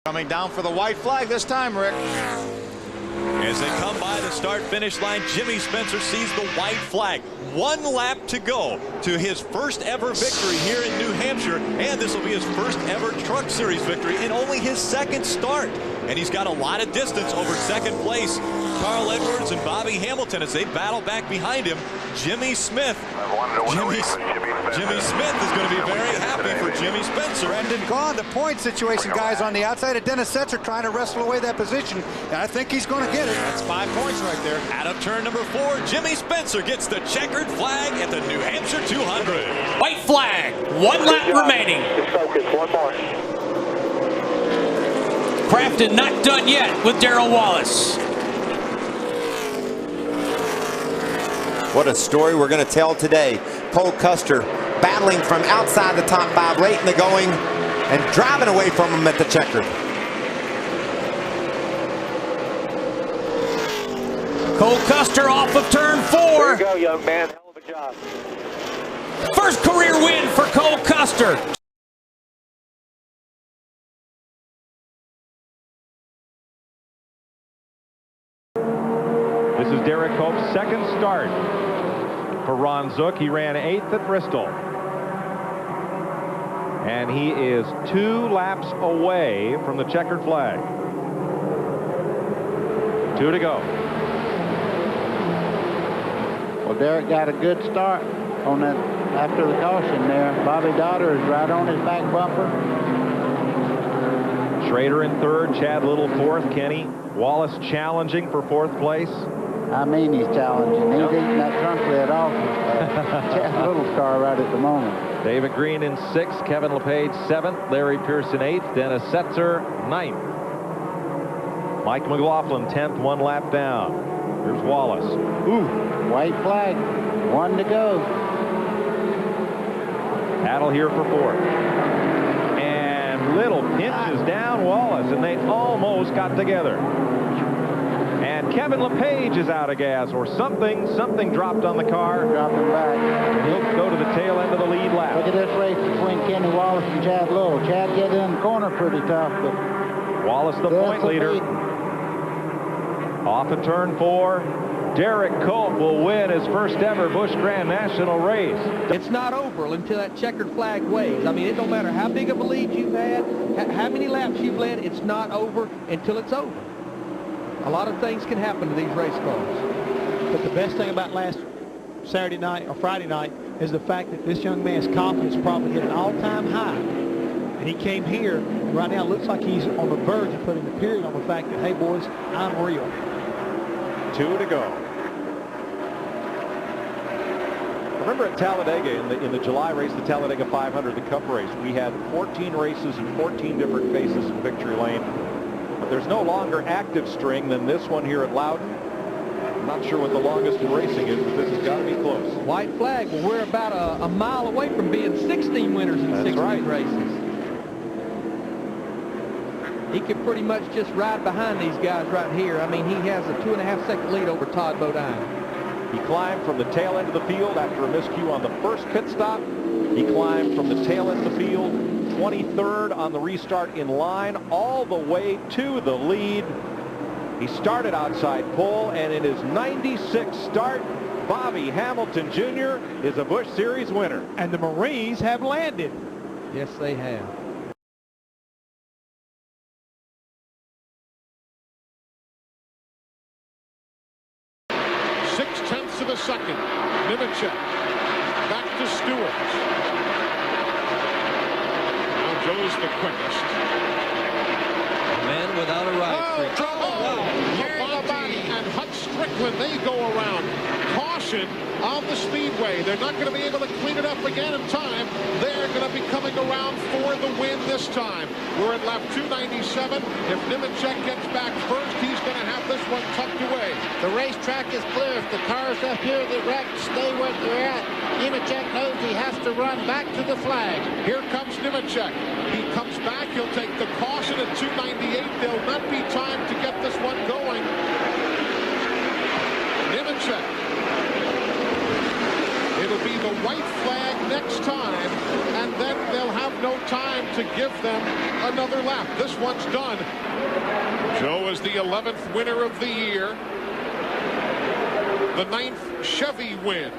Coming down for the white flag this time, Rick. As they come by the start-finish line, Jimmy Spencer sees the white flag. 1 lap to go to his first ever victory here in New Hampshire, and this will be his first ever Truck Series victory in only his 2nd start. And he's got a lot of distance over 2nd place. Carl Edwards and Bobby Hamilton as they battle back behind him. Jimmy Smith. Jimmy Smith is going to be very happy for Jimmy Spencer. Brendan Gaughan, the point situation, guys, on the outside of Dennis Setzer trying to wrestle away that position. And I think he's going to get it. That's 5 points right there. Out of turn number 4, Jimmy Spencer gets the checkered flag at the New Hampshire 200. White flag, 1 lap remaining. Just focus, 1 more. Crafton not done yet with Darrell Wallace. What a story we're going to tell today. Cole Custer battling from outside the top 5 late in the going and driving away from him at the checker. Cole Custer off of turn 4. There you go, young man. Hell of a job. First career win for Cole Custer. This is Derek Hope's 2nd start for Ron Zook. He ran 8th at Bristol. And he is 2 laps away from the checkered flag. 2 to go. Well, Derek got a good start on that after the caution there. Bobby Dotter is right on his back bumper. Schrader in 3rd, Chad Little 4th, Kenny Wallace challenging for 4th place. I mean, he's challenging. He's eating that trunk lid off Chad Little's car right at the moment. David Green in 6th, Kevin LePage 7th, Larry Pearson 8th, Dennis Setzer 9th. Mike McLaughlin 10th, 1 lap down. Here's Wallace. Ooh, white flag, 1 to go. Battle here for 4th. And Little pinches down Wallace, and they almost got together. And Kevin LePage is out of gas, or something dropped on the car. Dropping back. He'll go to the tail end of the lead lap. Look at this race between Kenny Wallace and Chad Little. Chad get in the corner pretty tough, but Wallace the point leader. Off of turn 4, Derek Cope will win his first ever Busch Grand National race. It's not over until that checkered flag waves. I mean, it don't matter how big of a lead you've had, how many laps you've led, it's not over until it's over. A lot of things can happen to these race cars. But the best thing about last Saturday night or Friday night is the fact that this young man's confidence probably hit an all-time high. And he came here, and right now it looks like he's on the verge of putting the period on the fact that, hey, boys, I'm real. 2 to go. Remember at Talladega, in the July race, the Talladega 500, the Cup race, we had 14 races and 14 different faces in victory lane. But there's no longer active string than this one here at Loudon. I'm not sure what the longest in racing is, but this has got to be close. White flag. Well, we're about a mile away from being 16 winners in 16 races. He could pretty much just ride behind these guys right here. I mean, he has a 2.5-second lead over Todd Bodine. He climbed from the tail end of the field after a miscue on the first pit stop. He climbed from the tail end of the field, 23rd on the restart in line, all the way to the lead. He started outside pole, and in his 96th start, Bobby Hamilton Jr. is a Busch Series winner. And the Marines have landed. Yes, they have. Of a second. Nemechek back to Stewart. Now Joe's the quickest. Man without a ride. Labonte and Hut Strickland, they go around. Caution on the Speedway. They're not going to be able to clean it up again in time. They're going to be coming around for the win this time. We're at lap 297. If Nemechek gets back first, he's going to have this one tucked away. The racetrack is clear. If the cars up here that wrecked stay where they're at, Nemechek knows he has to run back to the flag. Here comes Nemechek. He comes back. He'll take the caution at 298. There'll not be time to get this one going. Nemechek. It It'll be the white flag next time, and then they'll have no time to give them another lap. This one's done. Joe is the 11th winner of the year. The 9th Chevy win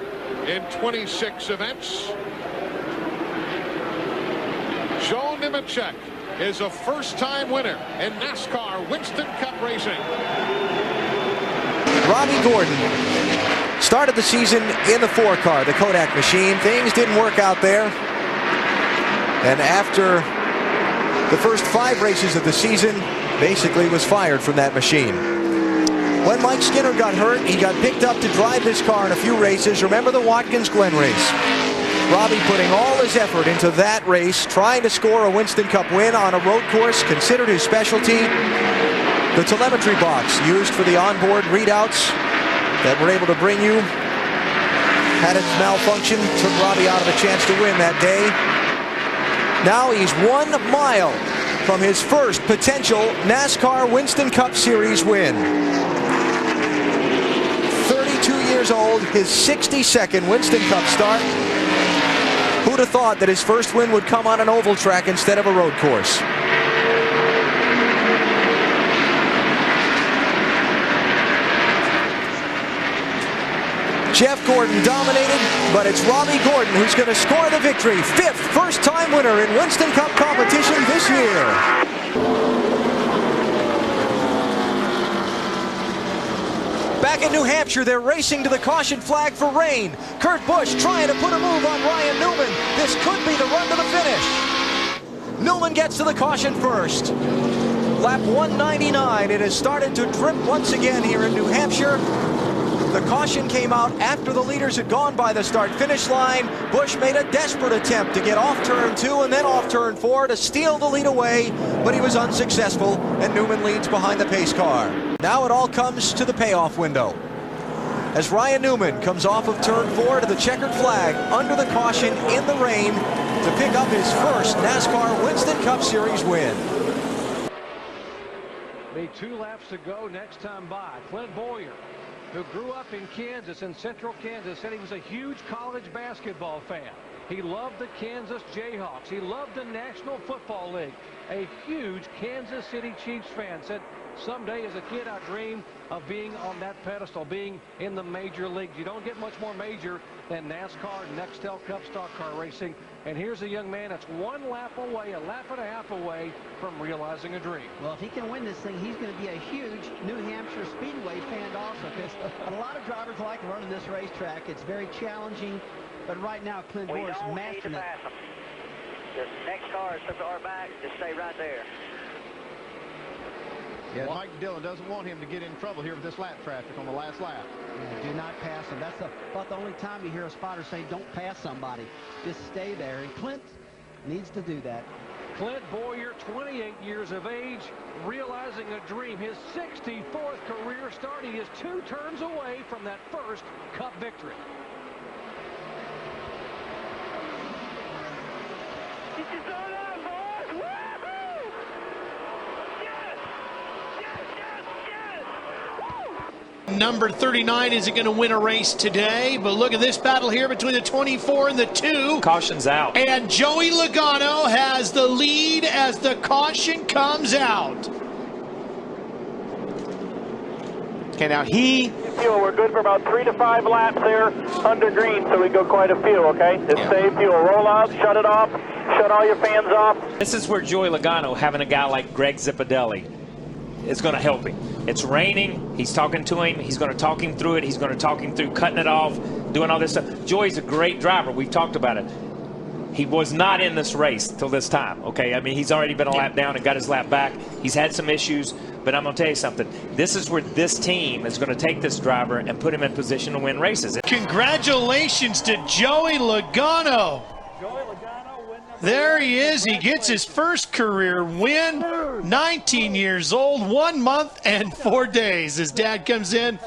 in 26 events. Joe Nemechek is a first-time winner in NASCAR Winston Cup racing. Robby Gordon started the season in the 4-car, the Kodak machine. Things didn't work out there. And after the first 5 races of the season, basically was fired from that machine. When Mike Skinner got hurt, he got picked up to drive this car in a few races. Remember the Watkins-Glen race? Robby putting all his effort into that race, trying to score a Winston Cup win on a road course, considered his specialty. The telemetry box used for the onboard readouts that were able to bring you had its malfunction, took Robby out of a chance to win that day. Now he's 1 mile from his first potential NASCAR Winston Cup Series win. 32 years old, his 62nd Winston Cup start. Who'd have thought that his first win would come on an oval track instead of a road course? Jeff Gordon dominated, but it's Robby Gordon who's going to score the victory. 5th first-time winner in Winston Cup competition this year. Back in New Hampshire, they're racing to the caution flag for rain. Kurt Busch trying to put a move on Ryan Newman. This could be the run to the finish. Newman gets to the caution first. Lap 199. It has started to drip once again here in New Hampshire. The caution came out after the leaders had gone by the start-finish line. Busch made a desperate attempt to get off turn 2 and then off turn 4 to steal the lead away, but he was unsuccessful, and Newman leads behind the pace car. Now it all comes to the payoff window, as Ryan Newman comes off of turn 4 to the checkered flag under the caution in the rain to pick up his first NASCAR Winston Cup Series win. Be 2 laps to go next time by. Clint Bowyer, who grew up in Kansas, in central Kansas, said he was a huge college basketball fan. He loved the Kansas Jayhawks. He loved the National Football League. A huge Kansas City Chiefs fan. Said, someday as a kid I dreamed of being on that pedestal, being in the major leagues. You don't get much more major than NASCAR Nextel Cup stock car racing. And here's a young man that's 1 lap away, a lap and a half away from realizing a dream. Well, if he can win this thing, he's going to be a huge New Hampshire Speedway fan also, because a lot of drivers like running this racetrack. It's very challenging, but right now Clint Bowyer's mastering it. The next car is to our back. Just stay right there. Yeah, Mike Dillon doesn't want him to get in trouble here with this lap traffic on the last lap. Yeah, do not pass him. That's about the only time you hear a spotter say don't pass somebody. Just stay there. And Clint needs to do that. Clint Bowyer, 28 years of age, realizing a dream. His 64th career start. He is 2 turns away from that first Cup victory. This is all up, boys! Woohoo! Yes! Yes, yes, yes! Woo! Number 39 isn't going to win a race today, but look at this battle here between the 24 and the 2. Caution's out. And Joey Logano has the lead as the caution comes out. Okay, now fuel. We're good for about 3 to 5 laps there under green, so we go quite a few, okay? Just save fuel. Roll out, shut it off, shut all your fans off. This is where Joey Logano, having a guy like Greg Zipadelli, is going to help him. It's raining. He's talking to him. He's going to talk him through it. He's going to talk him through cutting it off, doing all this stuff. Joey's a great driver. We've talked about it. He was not in this race till this time, okay? I mean, he's already been a lap down and got his lap back. He's had some issues, but I'm going to tell you something. This is where this team is going to take this driver and put him in position to win races. Congratulations to Joey Logano. There he is. He gets his first career win. 19 years old, 1 month and 4 days. His dad comes in.